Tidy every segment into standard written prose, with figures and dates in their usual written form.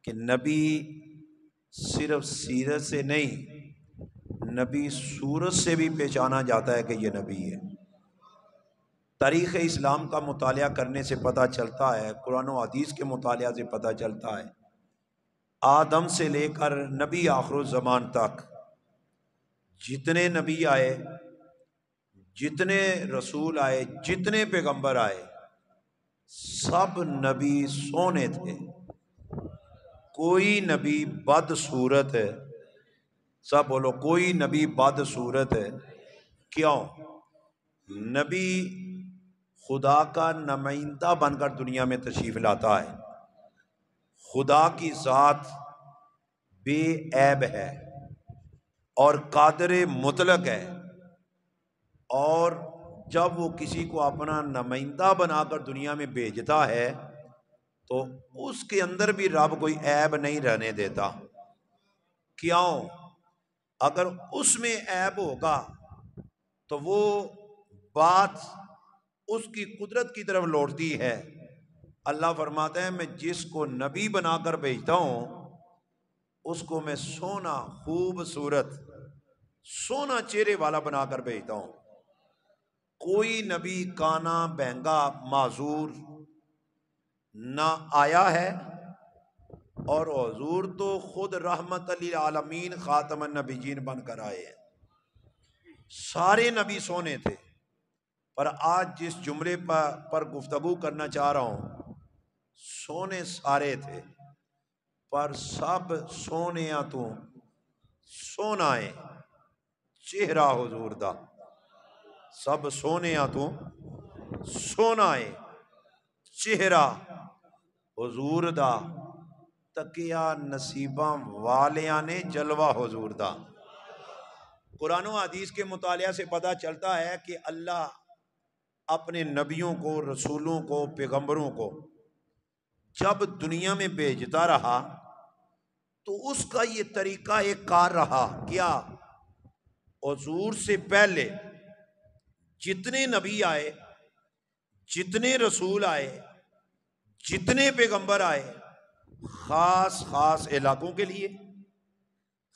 कि नबी सिर्फ सीरत से नहीं, नबी सूरत से भी पहचाना जाता है कि यह नबी है। तारीख़ इस्लाम का मुतालिया करने से पता चलता है, कुरान और हदीस के मुतालिया से पता चलता है, आदम से लेकर नबी आखिरुज़्ज़मान तक जितने नबी आए, जितने रसूल आए, जितने पैगंबर आए, सब नबी सोने थे। कोई नबी बदसूरत है, सब बोलो, कोई नबी बदसूरत है। क्यों? नबी खुदा का नुमाइंदा बनकर दुनिया में तशरीफ लाता है। खुदा की ज़ात बेऐब है और कादर मुतलक है, और जब वो किसी को अपना नुमाइंदा बनाकर दुनिया में भेजता है तो उसके अंदर भी रब कोई ऐब नहीं रहने देता। क्यों? अगर उसमें ऐब होगा तो वो बात उसकी कुदरत की तरफ लौटती है। अल्लाह फरमाता है, मैं जिसको नबी बनाकर भेजता हूं उसको मैं सोना, खूबसूरत, सोना चेहरे वाला बनाकर भेजता हूं। कोई नबी काना, बहंगा, माजूर ना आया है, और हुजूर तो खुद रहमत लिल आलमीन खातमन नबीयीन बनकर आए हैं। सारे नबी सोने थे, पर आज जिस जुमले पर गुफ्तगू करना चाह रहा हूं, सोने सारे थे पर सब सोने तो सोना है चेहरा हुजूर दा। सब सोने तो सोना है चेहरा हुजूर दा। तकिया नसीबा वालिया ने जलवा हुजूर दा। कुरान और हदीस के मुतालिया से पता चलता है कि अल्लाह अपने नबियों को, रसूलों को, पैगंबरों को जब दुनिया में भेजता रहा तो उसका ये तरीका एक कार रहा। क्या? हुजूर से पहले जितने नबी आए, जितने रसूल आए, जितने पैगंबर आए, खास खास इलाकों के लिए,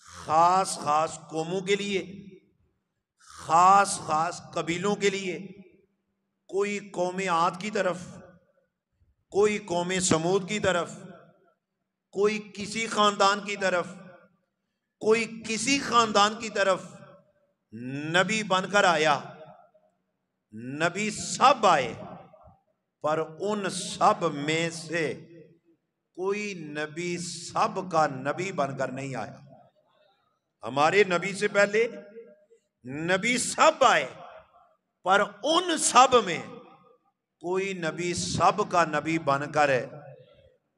खास खास कौमों के लिए, खास खास कबीलों के लिए। कोई कौम आद की तरफ, कोई कौम समूद की तरफ, कोई किसी खानदान की तरफ, कोई किसी खानदान की तरफ नबी बनकर आया। नबी सब आए, पर उन सब में से कोई नबी सब का नबी बनकर नहीं आया। हमारे नबी से पहले नबी सब आए, पर उन सब में कोई नबी सब का नबी बनकर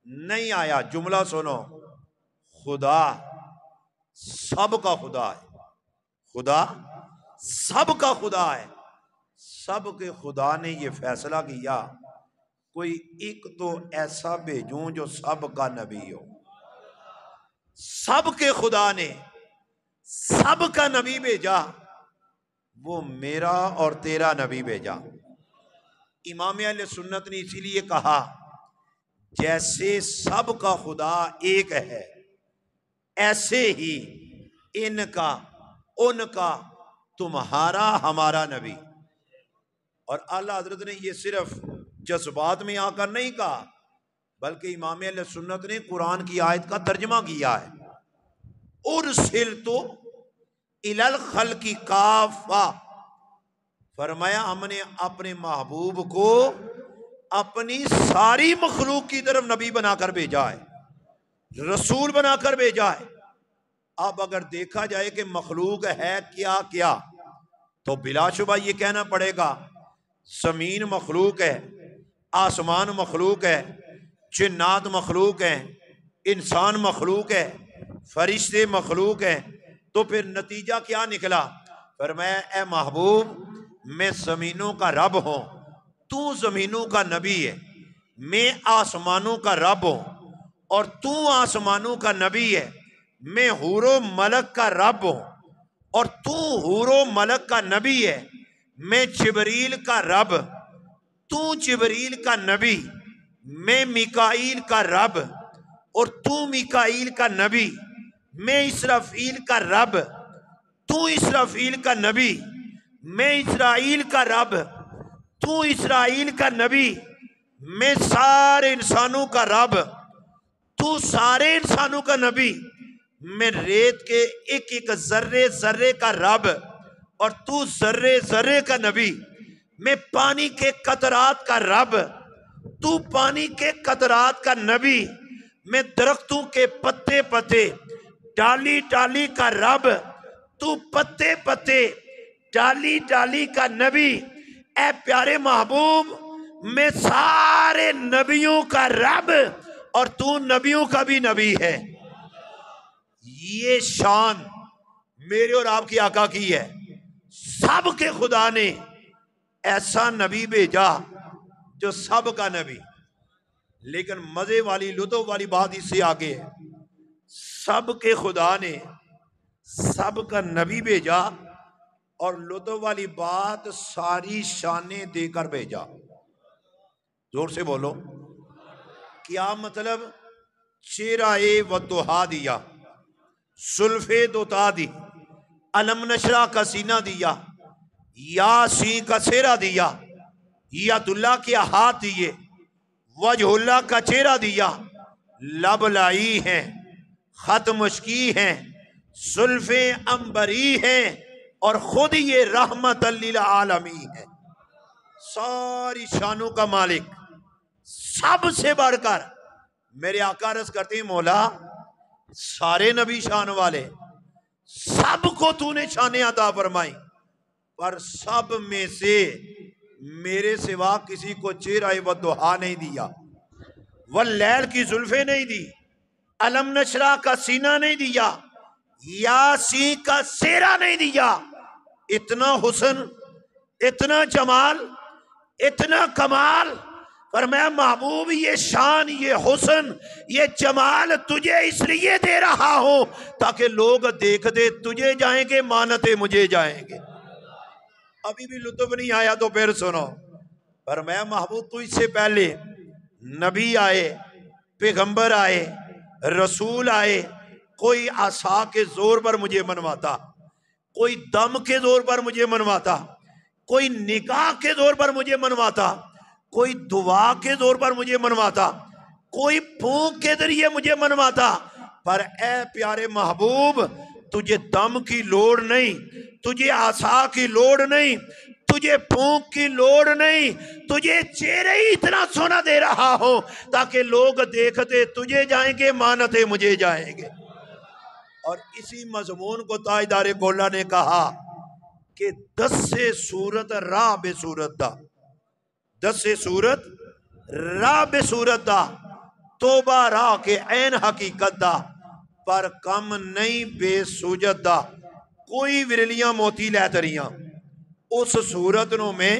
नहीं आया। जुमला सुनो, खुदा सब का खुदा है, खुदा सब का खुदा है। सब के खुदा ने यह फैसला किया, कोई एक तो ऐसा भेजूं जो सब का नबी हो। सब के खुदा ने सब का नबी भेजा, वो मेरा और तेरा नबी भेजा। इमाम अहले सुन्नत ने इसीलिए कहा, जैसे सब का खुदा एक है, ऐसे ही इनका, उनका, तुम्हारा, हमारा नबी। और आला हजरत ने यह सिर्फ जज्बात में आकर नहीं कहा, बल्कि इमाम अहले सुन्नत ने कुरान की आयत का तर्जमा किया है। उरसिल तो इलल खल्की काफा, फरमाया हमने अपने महबूब को अपनी सारी मखलूक की तरफ नबी बनाकर भेजा है, रसूल बनाकर भेजा है। अब अगर देखा जाए कि मखलूक है क्या क्या, तो बिलाशुबा ये कहना पड़ेगा, जमीन मखलूक है, आसमान मखलूक है, जिन्नात मखलूक है, इंसान मखलूक है, फरिश्ते मखलूक है। तो फिर नतीजा क्या निकला? फरमाया, ए महबूब, मैं जमीनों का रब हूं, तू जमीनों का नबी है। मैं आसमानों का रब हूं और तू आसमानों का नबी है। मैं हूरो मलक का रब हूं और तू हूरो मलक का नबी है। मैं जिब्रील का रब, तू जिब्रील का नबी। मैं मिकाईल का रब, और तू मिकाईल का नबी, मैं इसराफील का रब। तू इसराफील का नबी, मैं इसराइल का रब। तू इसराइल का नबी, मैं सारे इंसानों का रब। तू सारे इंसानों का नबी, मैं रेत के एक एक जर्रे जर्रे का रब। और तू जर्रे जर्रे का नबी, मैं पानी के कतरात का रब। तू पानी के कतरात का नबी, मैं दरख्तों के पत्ते पत्ते डाली डाली का रब। तू पत्ते पत्ते डाली डाली का नबी। ए प्यारे महबूब, मैं सारे नबियों का रब और तू नबियों का भी नबी है। ये शान मेरे और आपकी आका की है। सबके खुदा ने ऐसा नबी भेजा जो सब का नबी। लेकिन मजे वाली लुत्फ वाली बात इससे आगे है, सबके खुदा ने सबका नबी भेजा और लुत्फ वाली बात सारी शाने देकर भेजा। जोर से बोलो, क्या मतलब? चेहरा-ए वद्दुहा दिया, सुल्फे दोता दी, अलम नशरा का सीना दिया, यासीन का चेहरा दिया, यादुल्ला के हाथ दिए, वजहुल्ला का चेहरा दिया, लब लाई हैं, खत मुश्की हैं, सुल्फे अंबरी हैं और खुद ये रहमत लिल आलमी है। सारी शानों का मालिक, सबसे बढ़कर मेरे आका अर्ज करते हैं, मौला सारे नबी शान वाले, सबको तूने शान अता फरमाई, पर सब में से मेरे सिवा किसी को चेहरा वद्दुहा नहीं दिया, वल्लैल की जुल्फे नहीं दी, अलम नशरा का सीना नहीं दिया, यासीन का सेहरा नहीं दिया। इतना हुस्न, इतना जमाल, इतना कमाल। पर मैं महबूब, ये शान, ये हुस्न, ये जमाल तुझे इसलिए दे रहा हूं ताकि लोग देखते तुझे जाएंगे, मानते मुझे जाएंगे। अभी भी लुत्फ नहीं आया तो फिर सुनो। पर मैं महबूब, तू इससे पहले नबी आए, पैगंबर आए, रसूल आए, कोई आसा के जोर पर मुझे मनवाता, कोई दम के जोर पर मुझे मनवाता, कोई निकाह के जोर पर मुझे मनवाता, कोई दुआ के जोर पर मुझे मनवाता, कोई फूंक के जरिए मुझे मनवाता। पर ए प्यारे महबूब, तुझे दम की लोड़ नहीं, तुझे आसा की लोड़ नहीं, तुझे फूंक की लोड़ नहीं, तुझे चेहरे ही इतना सोना दे रहा हो ताकि लोग देखते तुझे जाएंगे, मानते मुझे जाएंगे। और इसी मजमून को ताजदारे कोला ने कहा कि 10 से सूरत राह बेसूरत दा, 10 से सूरत राह बेसूरत दा, तोबा राह के ऐन हकीकत दा, पर कम नहीं बेसूजत दा। कोई विरलियां मोती लै तरियां, उस सूरत नो में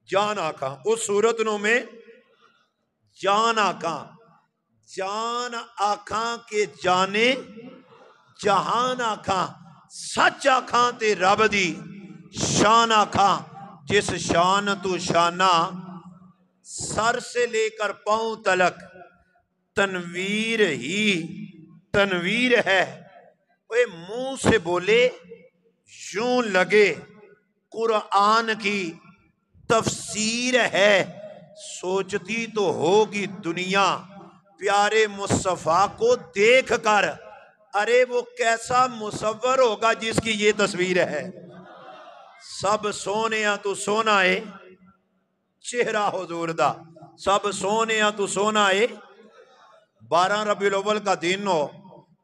जान आका, उस सूरत नो में जान आका, जान आखा के जाने जहान आखा, सच आखा ते रब दी शान आखा, जिस शान तू शाना सर से लेकर पांव तलक तनवीर ही तनवीर है। ओए मुंह से बोले यूं लगे कुरान की तफसीर है, सोचती तो होगी दुनिया प्यारे मुस्तफा को देख कर, अरे वो कैसा मुसव्वर होगा जिसकी ये तस्वीर है। सब सोने तू सोना है, चेहरा हुजूर दा, सब सोने तू सोना है। 12 रबीउल अव्वल का दिन हो,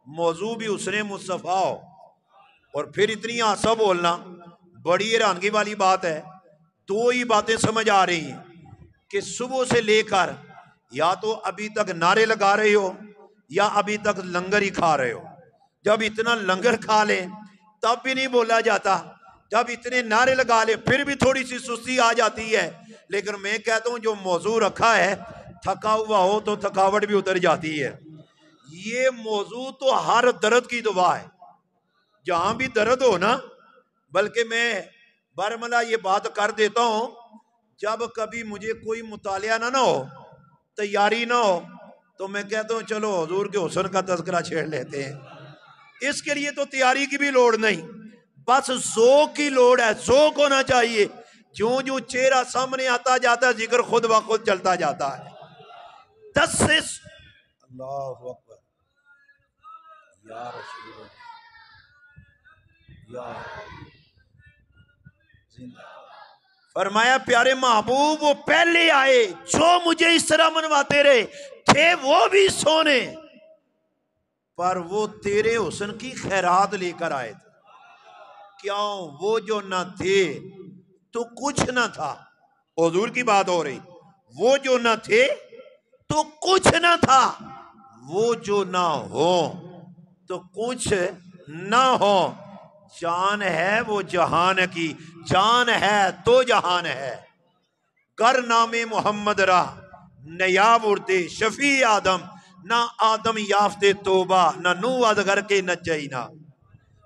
मौजू भी उसने मुस्तफा हो, और फिर इतनी आशा बोलना, बड़ी हैरानगी वाली बात है। दो ही बातें समझ आ रही हैं कि सुबह से लेकर या तो अभी तक नारे लगा रहे हो या अभी तक लंगर ही खा रहे हो। जब इतना लंगर खा ले तब भी नहीं बोला जाता, जब इतने नारे लगा ले फिर भी थोड़ी सी सुस्ती आ जाती है। लेकिन मैं कहता हूं जो मौजू रखा है, थका हुआ हो तो थकावट भी उतर जाती है। ये मौजू तो हर दर्द की दवा है, जहां भी दर्द हो ना। बल्कि मैं बरमला ये बात कर देता हूं, जब कभी मुझे कोई मुतालिया ना हो, तैयारी ना हो, तो मैं कहता हूँ चलो हुजूर के हुस्न का तज़किरा छेड़ लेते हैं। इसके लिए तो तैयारी की भी लोड़ नहीं, बस ज़ौक़ की लोड़ है, ज़ौक़ होना चाहिए। जो जो चेहरा सामने आता जाता है जिक्र खुद ब खुद चलता जाता है। 10 से अल्लाहु अकबर या रसूल या जिंदा। फरमाया प्यारे महबूब वो पहले आए जो मुझे इस तरह मनवाते रहे थे, वो भी सोने, पर वो तेरे हुस्न की खैरात लेकर आए थे। क्यों? वो जो न थे तो कुछ न था। हुजूर की बात हो रही, वो जो न थे तो कुछ न था, वो जो ना हो तो कुछ ना हो। जान है वो जहान की, जान है तो जहान है। कर नामे मोहम्मद रहा नया उर्दे शफी आदम, ना आदम याफ्ते तोबा, ना नू अदगर के न जईना।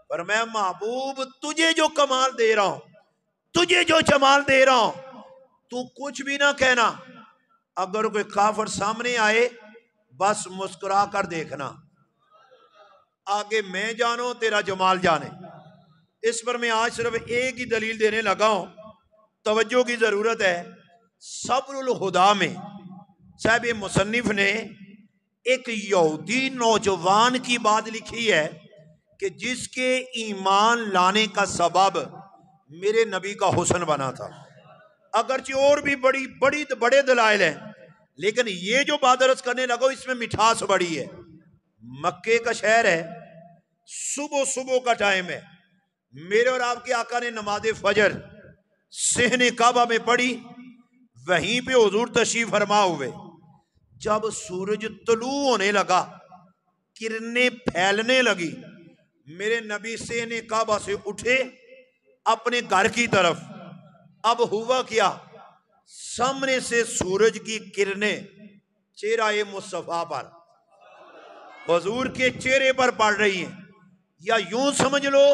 पर मैं महबूब तुझे जो कमाल दे रहा हूं, तुझे जो जमाल दे रहा हूं, तू कुछ भी ना कहना। अगर कोई काफिर सामने आए बस मुस्कुरा कर देखना, आगे मैं जानो तेरा जमाल जाने। इस पर मैं आज सिर्फ एक ही दलील देने लगा हूं, तवज्जो की जरूरत है। सब्रुल हुदा में साहब मुसन्निफ ने एक यहूदी नौजवान की बात लिखी है कि जिसके ईमान लाने का सबब मेरे नबी का हुस्न बना था। अगरचे और भी बड़े दलाइल हैं, लेकिन ये जो बात अर्ज करने लगो इसमें मिठास बड़ी है। मक्के का शहर है, सुबह सुबह का टाइम है, मेरे और आपके आका ने नमाज फजर सहने काबा में पढ़ी, वहीं पे हुजूर तशरीफ फरमा हुए। जब सूरज तुलू होने लगा, किरणें फैलने लगी, मेरे नबी सहने काबा से उठे अपने घर की तरफ। अब हुआ क्या, सामने से सूरज की किरणें चेहरा मुस्तफा पर, हुजूर के चेहरे पर पड़ रही हैं, या यूं समझ लो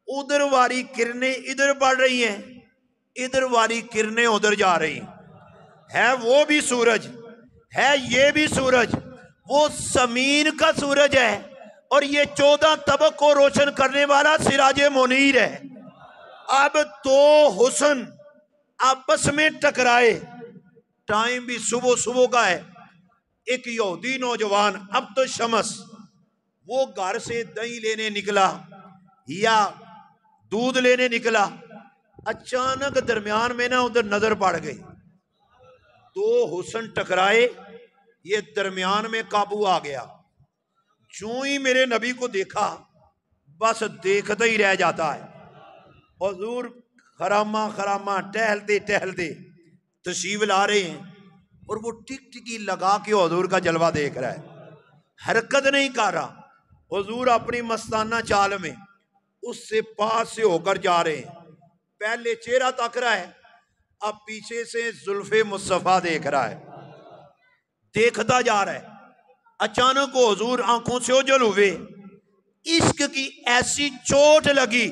उधर वाली किरणें इधर पड़ रही हैं, इधर वाली किरणें उधर जा रही हैं। है वो भी सूरज, है ये भी सूरज, वो जमीन का सूरज है और ये 14 तबक को रोशन करने वाला सिराज मुनीर है। अब तो हुस्न आपस में टकराए, टाइम भी सुबह सुबह का है। एक यहूदी नौजवान अब तो शमस, वो घर से दही लेने निकला या दूध लेने निकला, अचानक दरमियान में ना उधर नजर पड़ गई, दो हुस्न टकराए, ये दरमियान में काबू आ गया। जो ही मेरे नबी को देखा बस देखता ही रह जाता है। हुजूर खरामा खरामा टहलते टहलते तशरीफ ला रहे हैं और वो टिकटिकी लगा के हुजूर का जलवा देख रहा है, हरकत नहीं कर रहा। हुजूर अपनी मस्ताना चाल में उससे पास से होकर जा रहे हैं, पहले चेहरा तक रहा है, अब पीछे से जुल्फे मुस्तफा देख रहा है, देखता जा रहा है। अचानक हुजूर आंखों से ओझल हुए, इश्क की ऐसी चोट लगी,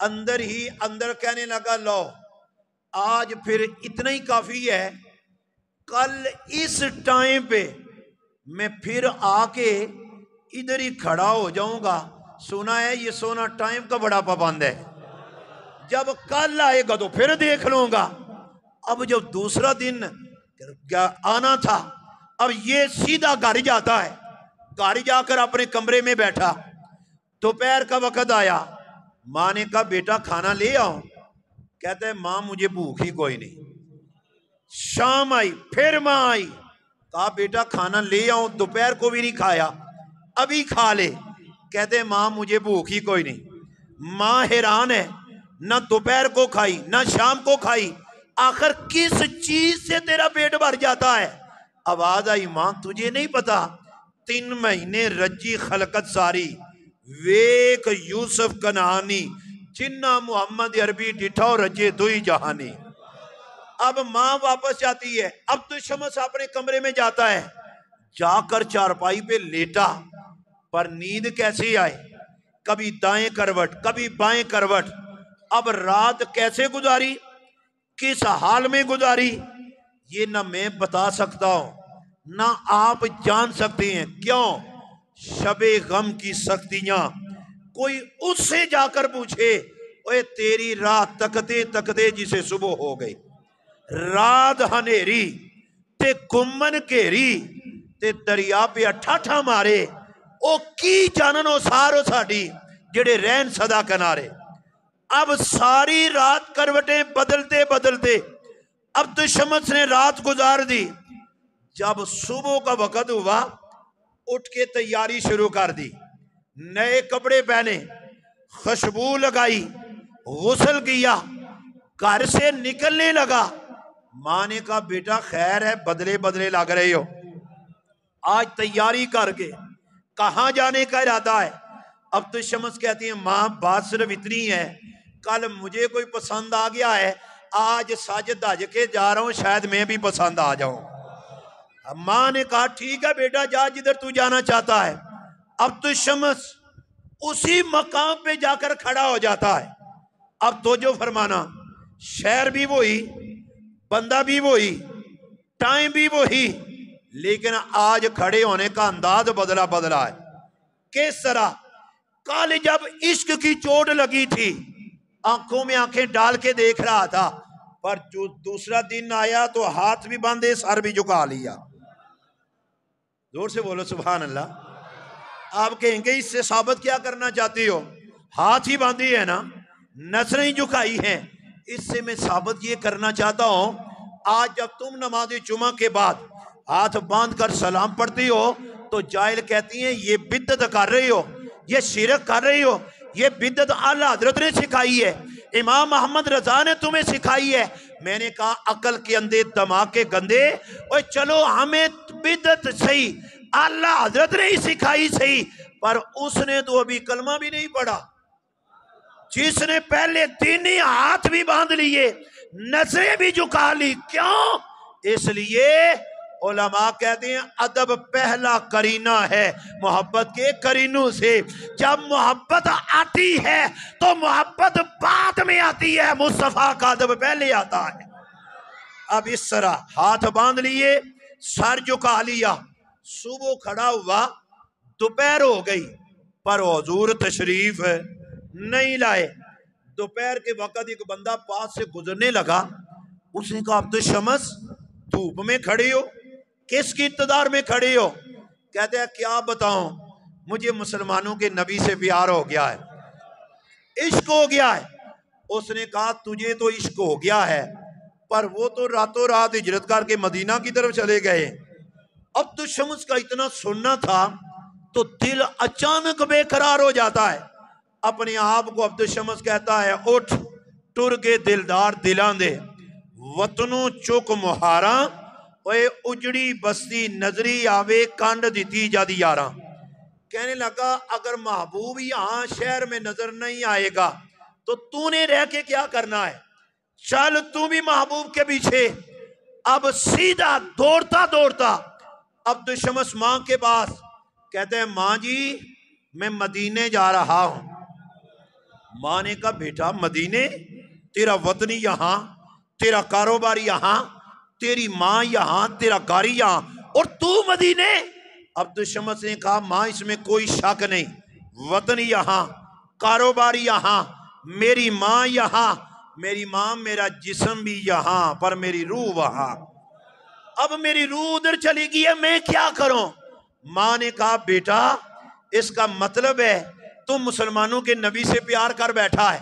अंदर ही अंदर कहने लगा लो आज फिर इतना ही काफी है, कल इस टाइम पे मैं फिर आके इधर ही खड़ा हो जाऊंगा। सुना है ये सोना टाइम का बड़ा पाबंद है, जब कल आएगा तो फिर देख लूंगा। अब जब दूसरा दिन आना था, अब ये सीधा घर जाता है, घर जाकर अपने कमरे में बैठा। दोपहर का वक्त आया, माँ ने कहा बेटा खाना ले आओ, कहता है माँ मुझे भूख ही कोई नहीं। शाम आई, फिर माँ आई, कहा बेटा खाना ले आओ, दोपहर को भी नहीं खाया, अभी खा ले, कहते माँ मुझे भूख ही कोई नहीं। माँ हैरान है, ना दोपहर को खाई ना शाम को खाई, आखिर किस चीज से तेरा पेट भर जाता है। आवाज आई, माँ तुझे नहीं पता 3 महीने रज्जी खलकत सारी, वेक यूसुफ कनानी, जिन्ना मोहम्मद अरबी डिठो रजे दुई जहानी। अब माँ वापस जाती है, अब तो शमस अपने कमरे में जाता है, जाकर चारपाई पे लेटा, पर नींद कैसे आए, कभी दाएं करवट कभी बाएं करवट। अब रात कैसे गुजारी, किस हाल में गुजारी, ये ना मैं बता सकता हूं, ना आप जान सकते हैं। क्यों? शबे गम की सख्तियां। कोई उससे जाकर पूछे, ओए तेरी रात तकते तकते जिसे सुबह हो गई, रात हनेरी ते गुमन घेरी ते दरिया पे अठाठा मारे, ओ की जाननो सारो साडी जेड़े रहन सदा किनारे। अब सारी रात करवटें बदलते बदलते अब्दुल शम्स ने रात गुजार दी। जब सुबह का वक्त हुआ, उठ के तैयारी शुरू कर दी। नए कपड़े पहने, खुशबू लगाई, गुस्ल किया, घर से निकलने लगा। माँ ने कहा बेटा खैर है, बदले बदले लग रहे हो, आज तैयारी करके कहाँ जाने का इरादा है? अब तो शम्स कहती है माँ बात सिर्फ इतनी है, कल मुझे कोई पसंद आ गया है, आज सज धज के जा रहा हूं, शायद मैं भी पसंद आ जाऊं। माँ ने कहा ठीक है बेटा जा जिधर तू जाना चाहता है। अब तो शम्स उसी मकाम पे जाकर खड़ा हो जाता है। अब तो जो फरमाना, शहर भी वही, बंदा भी वही, टाइम भी वही, लेकिन आज खड़े होने का अंदाज बदला बदला है। किस तरह? कल जब इश्क की चोट लगी थी, आंखों में आंखें डाल के देख रहा था, पर जो दूसरा दिन आया तो हाथ भी बांधे, सर भी झुका लिया। जोर से बोलो सुभान अल्लाह। आप कहेंगे इससे साबित क्या करना चाहती हो? हाथ ही बांधी है ना, नजरें ही झुकाई हैं। इससे मैं साबित ये करना चाहता हूं, आज जब तुम नमाज जुमा के बाद हाथ बांध कर सलाम पढ़ती हो तो जाहिल कहती हैं ये बिद्दत कर रही हो, ये शिरक कर रही हो, ये बिद्दत आला हजरत ने सिखाई है, इमाम मोहम्मद रजा ने तुम्हें सिखाई है। मैंने कहा अकल के अंधे दिमाग के गंदे, और चलो हमें बिद्दत सही, आला हजरत ने ही सिखाई सही, पर उसने तो अभी कलमा भी नहीं पढ़ा। जिसने पहले दिन ही हाथ भी बांध लिए, नजरें भी झुका ली। क्यों? इसलिए उलमा कहते हैं अदब पहला करीना है मोहब्बत के करीनों से। जब मोहब्बत आती है तो मोहब्बत बाद में आती है, मुस्तफा का अदब पहले आता है। अब इस तरह हाथ बांध लिए, सर झुका लिया, सुबह खड़ा हुआ, दोपहर हो गई, पर हुजूर तशरीफ नहीं लाए। दोपहर के वक्त एक बंदा पास से गुजरने लगा, उसने कहा अब्दुल शम्स धूप में खड़े हो, किसकी इत्तेदार में खड़े हो? कहते हैं क्या बताऊं, मुझे मुसलमानों के नबी से प्यार हो गया है, इश्क हो गया है। उसने कहा तुझे तो इश्क हो गया है, पर वो तो रातों रात हिजरत करके मदीना की तरफ चले गए। अब तो शम्स का इतना सुनना था तो दिल अचानक बेकरार हो जाता है। अपने आप को अब्दुल शम्स कहता है उठ टुर के दिलदार दिलां दे, वतनों चुक मुहारा, ओए उजड़ी बस्ती नजरी आवे, कांड दी जादी यारा। कहने लगा अगर महबूब यहां शहर में नजर नहीं आएगा तो तूने रह के क्या करना है, चल तू भी महबूब के पीछे। अब सीधा दौड़ता दौड़ता अब्दुल शम्स मां के पास, कहते हैं मां जी मैं मदीने जा रहा हूं। मां ने कहा बेटा मदीने, तेरा वतनी यहां, तेरा कारोबार यहां, तेरी मां यहां, तेरा गाड़ी यहां, और तू मदीने। अब्दुल शम्स ने कहा मां इसमें कोई शक नहीं, वतन यहां, कारोबार यहां, मेरी मां यहां, मेरी मां मेरा जिस्म भी यहां, पर मेरी रूह वहां। अब मेरी रूह उधर चली गई है, मैं क्या करूं? मां ने कहा बेटा इसका मतलब है तू मुसलमानों के नबी से प्यार कर बैठा है।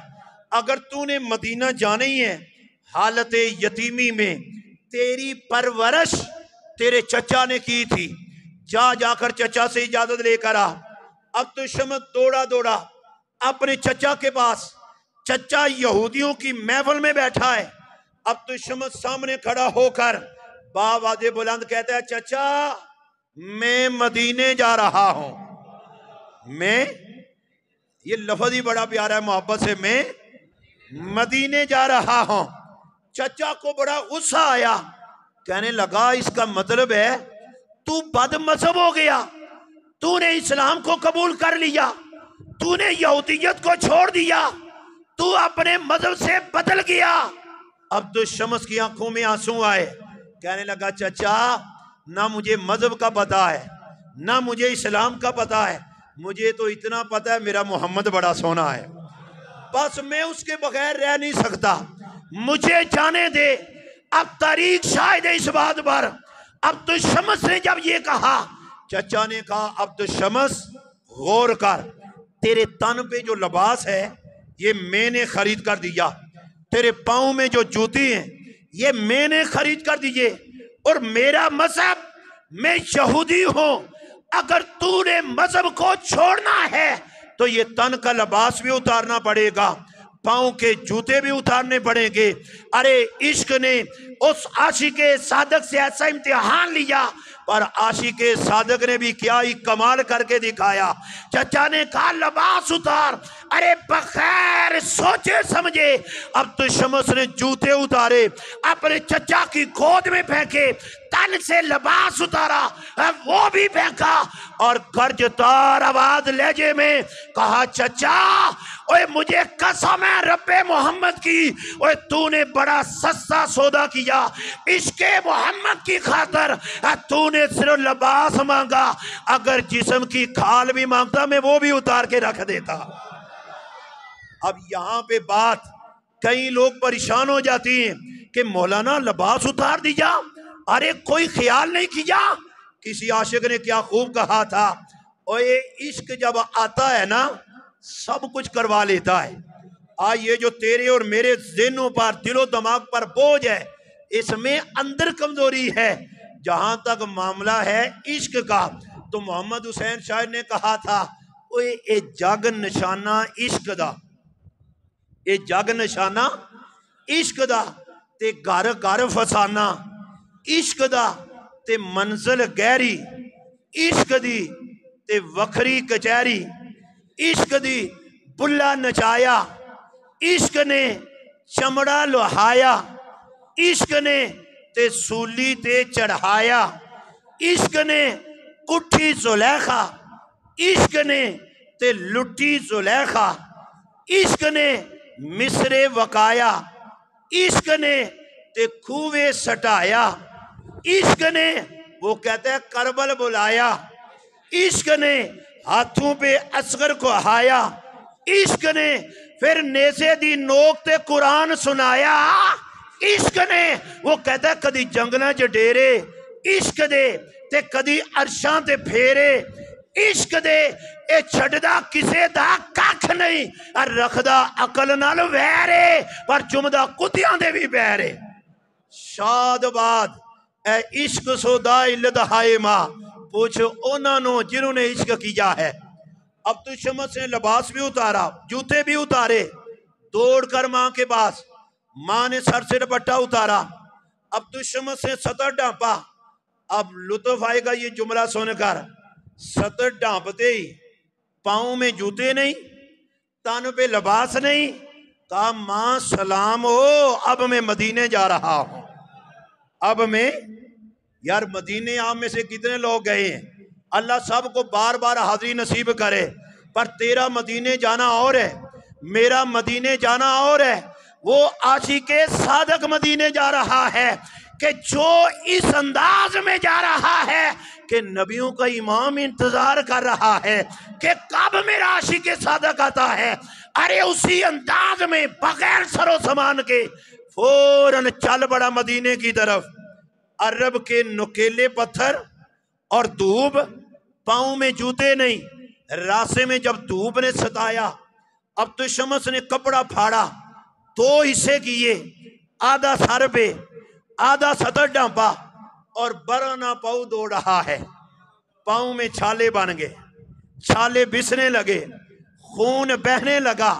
अगर तूने मदीना जाना ही है, हालत यतीमी में तेरी परवरिश तेरे चचा ने की थी, जा जाकर चचा से इजाजत लेकर आ। अब तो शम्स दौड़ा दौड़ा अपने चचा के पास, चचा यहूदियों की महफिल में बैठा है। अब तो शम्स सामने खड़ा होकर बावाज़े बुलंद कहता है चचा मैं मदीने जा रहा हूं। मैं, ये लफ्ज ही बड़ा प्यारा है मोहब्बत से, मैं मदीने जा रहा हूं। चचा को बड़ा गुस्सा आया, कहने लगा इसका मतलब है तू बदमज़हब हो गया, तूने इस्लाम को कबूल कर लिया, तूने यहूदियत को छोड़ दिया, तू अपने मजहब से बदल गया। अब्दुल शम्स की आंखों में आंसू आए, कहने लगा चचा ना मुझे मजहब का पता है, ना मुझे इस्लाम का पता है। मुझे तो इतना पता है मेरा मोहम्मद बड़ा सोना है, बस मैं उसके बगैर रह नहीं सकता। मुझे जाने दे। अब तारीख शायद है इस बात पर। अब्दुल शम्स ने जब ये कहा, चचा ने कहा अब्दुल शम्स गौर कर, तेरे तन पे जो लिबास है ये मैंने खरीद कर दिया, तेरे पाँव में जो जूती हैं ये मैंने खरीद कर दिए, और मेरा मजहब, मैं यहूदी हूं। अगर तूने मजहब को छोड़ना है तो ये तन का लिबास भी उतारना पड़ेगा, पाँव के जूते भी उतारने पड़ेंगे। अरे इश्क ने उस आशिके सादक से ऐसा इम्तिहान लिया, पर आशिके सादक ने भी क्या ही कमाल करके दिखाया। चचा ने कहा लिबास उतार, अरे बगैर सोचे समझे अब्दुल शम्स ने जूते उतारे, अपने चचा की गोद में फेंके, तन से लिबास उतारा, वो भी फेंका, और गर्जदार आवाज लहजे में कहा चचा, ओए मुझे कसम है रब्बे मोहम्मद की, ओए तूने बड़ा सस्ता सौदा किया, इश्के मोहम्मद की खातर तूने सिर्फ लिबास मांगा, अगर जिस्म की खाल भी मांगता मैं वो भी उतार के रख देता। अब यहाँ पे बात कई लोग परेशान हो जाती हैं कि मौलाना लिबास उतार दिया, अरे कोई ख्याल नहीं किया। किसी आशिक ने क्या खूब कहा था, और ये इश्क जब आता है ना सब कुछ करवा लेता है। आज ये जो तेरे और मेरे ज़हनों पर, दिलो दिमाग पर बोझ है, इसमें अंदर कमजोरी है। जहां तक मामला है इश्क का, तो मोहम्मद हुसैन शायर ने कहा था, ओए ए जग निशाना इश्क दा, ए जग निशाना इश्क दा, ते घर घर फसाना इश्क दा, ते मंजिल गहरी इश्क दी, ते वखरी कचहरी इश्क दी, बुल्ला नचाया इश्क ने, चमड़ा लोहाया इश्क ने, ते सूली ते चढ़ाया इश्क ने, कुठी जुलेखा इश्क ने, ते लुटी जुलेखा इश्क ने, मिसरे वकाया इश्क ने, ते खूवे सटाया इश्क ने, वो कहते हैं करबल बुलाया इश्क ने, हाथों पे असगर को हाया इश्क ने, फिर नेज़े दी नोक ते कुरान सुनाया इश्क ने, वो कहता कदी जंगलों च डेरे इश्क दे, ते कदी अरशां ते फेरे इश्क दे, ए छड्डदा किसे दा कख नहीं, और रखदा अकल नाल वैरे, पर चुमदा कुत्तियां दे भी बैरे। शादबाद ए इश्क सोदा इल्लत हाय मां, पूछ उन्होंने जिन्होंने इश्क किया है। अब्दुल शम्स ने लिबास भी उतारा, जूते भी उतारे, दौड़कर माँ के पास, माँ ने सर से दुपट्टा उतारा, अब्दुल शम्स ने सतर ढांपा। अब लुत्फ आएगा ये जुमला सुनकर, सतर ढांपते ही पाँव में जूते नहीं, तन पे लिबास नहीं, कहा माँ सलाम हो, अब मैं मदीने जा रहा हूं। अब मैं, यार मदीने आप में से कितने लोग गए हैं, अल्लाह सबको बार बार हाजिरी नसीब करे, पर तेरा मदीने जाना और है, मेरा मदीने जाना और है। वो आशिके सादक मदीने जा रहा है कि जो इस अंदाज में जा रहा है कि नबियों का इमाम इंतजार कर रहा है कि कब मेरा आशिके सादक आता है। अरे उसी अंदाज में बगैर सरो सामान के फौरन चल पड़ा मदीने की तरफ। अरब के नुकेले पत्थर और धूप, पाँव में जूते नहीं, रास्ते में जब धूप ने सताया, अब्दुल शम्स ने कपड़ा फाड़ा, दो हिस्से किए, आधा सर पे आधा सतर ढांपा, और बरना पाऊ दौड़ रहा है। पाँव में छाले बन गए, छाले बिसने लगे, खून बहने लगा।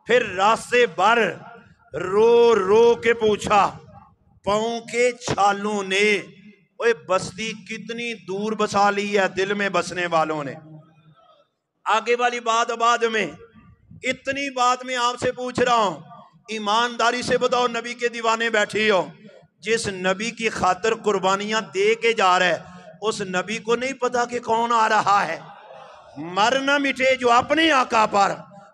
फिर रास्ते भर रो रो के पूछा, पाँव के छालों ने, ओए बस्ती कितनी दूर बसा ली है दिल में बसने वालों ने। आगे वाली बात बाद में, इतनी बात मैं आपसे पूछ रहा हूं, ईमानदारी से बताओ, नबी के दीवाने बैठी हो, जिस नबी की खातिर कुर्बानियां दे के जा रहे है, उस नबी को नहीं पता कि कौन आ रहा है। मर न मिटे जो अपने आका पर,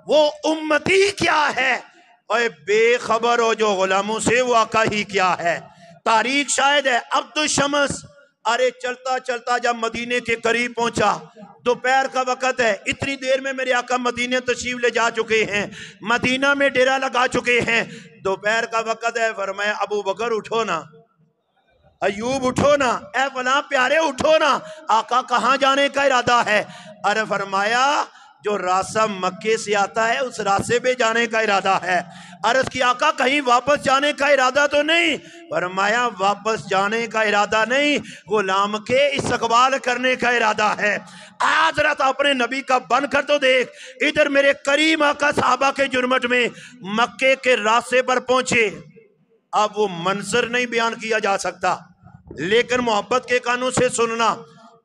वो उम्मती क्या है, और बेखबर हो जो गुलामों से वो आका ही क्या है। तारीख शायद है अब्दुल शम्स अरे चलता चलता जब मदीने के करीब पहुंचा, दोपहर का वक्त है, इतनी देर में मेरे आका मदीने तशरीफ ले जा चुके हैं, मदीना में डेरा लगा चुके हैं। दोपहर का वक्त है, फरमाया अबू बकर उठो ना, अयूब उठो ना, ए फलां प्यारे उठो ना। आका कहाँ जाने का इरादा है? अरे फरमाया जो रास्ता मक्के से आता है उस रास्ते पे जाने का इरादा है। अर्ज की आका कहीं वापस जाने का इरादा तो नहीं? फरमाया वापस जाने का इरादा नहीं, गुलाम के इस्तकबाल करने का इरादा है। आज रात अपने नबी का बन कर तो देख, इधर मेरे करीम आका साहबा के जुर्मट में मक्के के रास्ते पर पहुंचे। अब वो मंजर नहीं बयान किया जा सकता, लेकिन मोहब्बत के कानों से सुनना।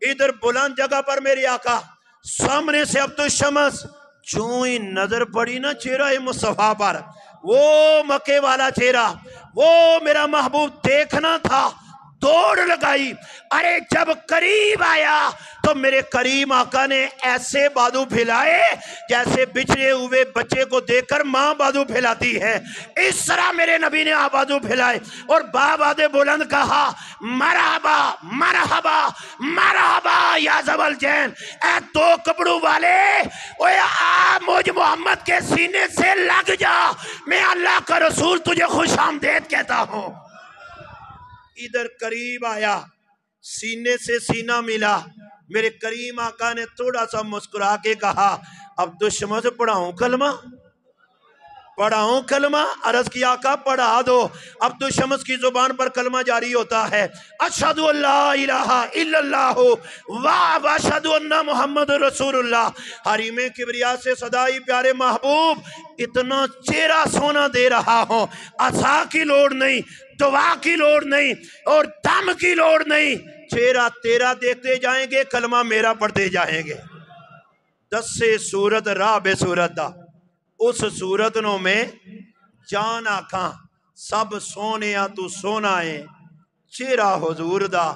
इधर बुलंद जगह पर मेरे आका, सामने से अब तो शमस जो ही नजर पड़ी ना चेहरा मुस्तफा पर, वो मक्के वाला चेहरा, वो मेरा महबूब देखना था, दौड़ लगाई। अरे जब करीब आया तो मेरे करीम आका ने ऐसे बाजू फैलाए जैसे बिछड़े हुए बच्चे को देखकर माँ बाजू फैलाती है, इस तरह मेरे नबी ने बाजू फैलाए और बाबादे बुलंद कहा, मरहबा मरहबा मरहबा या जबल जैन, ए दो कपड़ों वाले, ओए आ मुझ मोहम्मद के सीने से लग जा, मैं अल्लाह का रसूल तुझे खुश आमदेद कहता हूँ। इधर करीब आया, सीने से सीना मिला, मेरे करीम आका ने थोड़ा सा मुस्कुरा के कहा, अब दुश्मन से पढ़ाऊं कलमा, पढ़ाऊं कलमा? अर्ज की आका पढ़ा दो। अब तो शम्स की जुबान पर कलमा जारी होता है, अशहदु अल्ला इलाहा इल्लल्लाहु व अशहदु अन्ना मुहम्मद रसूलुल्लाह। हरीमे किबरिया से सदाई प्यारे महबूब, इतना चेहरा सोना दे रहा हूं, असा की लोड़ नहीं, दुआ की लोड़ नहीं और दम की लोड़ नहीं, चेहरा तेरा देखते जाएंगे, कलमा मेरा पढ़ते जाएंगे। 10 सूरत राह बे सूरत दा, उस सूरत नो में जान आखा सब सोने तू सोना है, चेहरा हुजूर दा,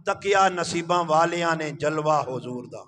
तकिया नसीबा वालिया ने जलवा हुजूर दा।